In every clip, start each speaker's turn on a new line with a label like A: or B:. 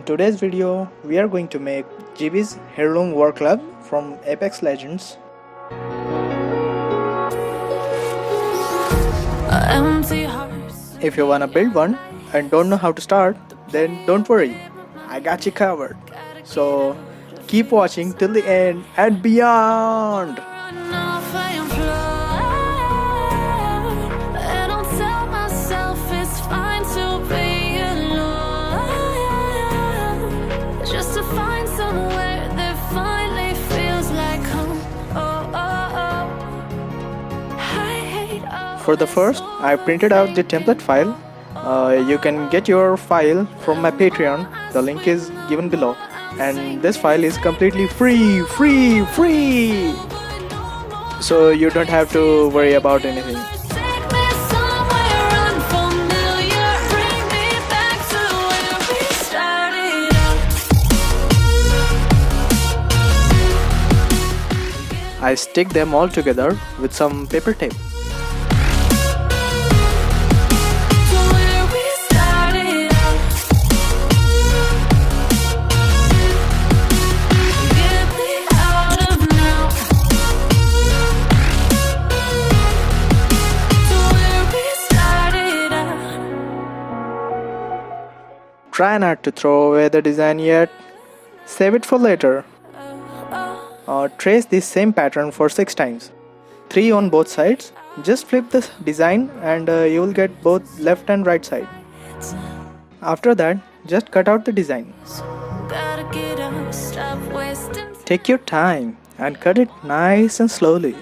A: today's video, we are going to make Gibby's Heirloom War Club from Apex Legends. If you wanna build one and don't know how to start, then don't worry, I got you covered. So keep watching till the end and beyond. For the first, I printed out the template file. You can get your file from my Patreon. The link is given below. And this file is completely free. So you don't have to worry about anything. I stick them all together with some paper tape. Try not to throw away the design yet. Save it for later. Trace this same pattern for 6 times. 3 on both sides. Just flip the design and you will get both left and right side. After that, just cut out the design. Take your time and cut it nice and slowly.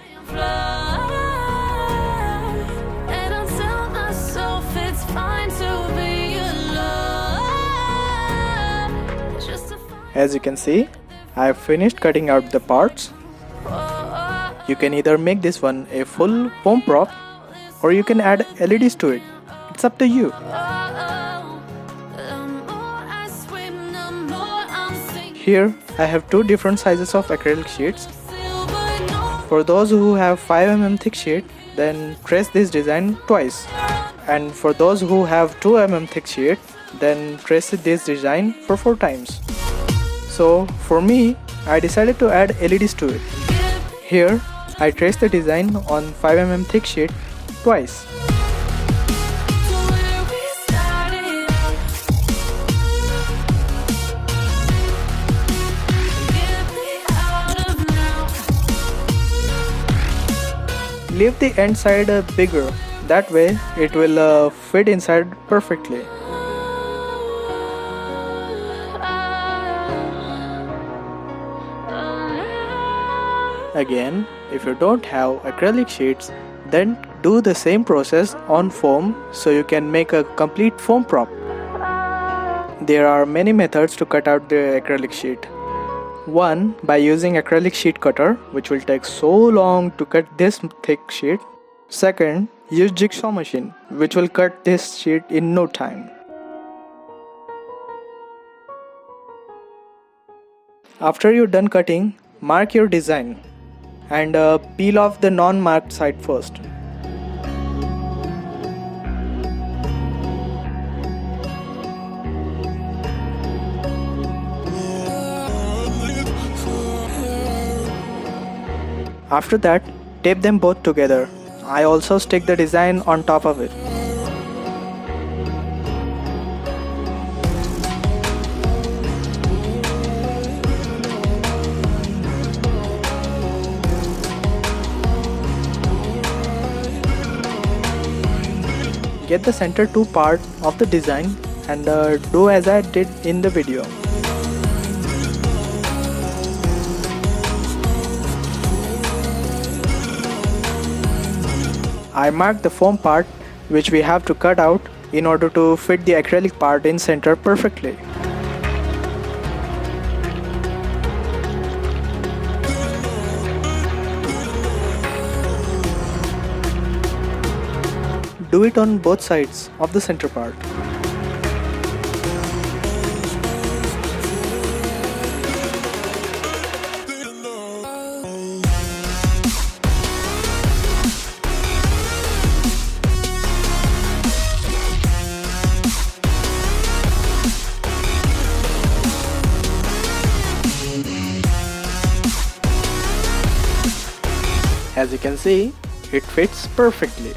A: As you can see, I have finished cutting out the parts. You can either make this one a full foam prop or you can add LEDs to it. It's up to you. Here I have 2 different sizes of acrylic sheets. For those who have 5mm thick sheet, then trace this design twice. And for those who have 2mm thick sheet, then trace this design for 4 times. So for me, I decided to add LEDs to it. Here, I traced the design on 5mm thick sheet twice. Leave the end side bigger, that way it will fit inside perfectly. Again, if you don't have acrylic sheets, then do the same process on foam so you can make a complete foam prop. There are many methods to cut out the acrylic sheet. One, by using acrylic sheet cutter, which will take so long to cut this thick sheet. Second, use jigsaw machine, which will cut this sheet in no time. After you're done cutting, mark your design and peel off the non-marked side first. After that, tape them both together. I also stick the design on top of it. Get the center 2 part of the design and do as I did in the video. I marked the foam part which we have to cut out in order to fit the acrylic part in center perfectly. Do it on both sides of the center part. As you can see, it fits perfectly.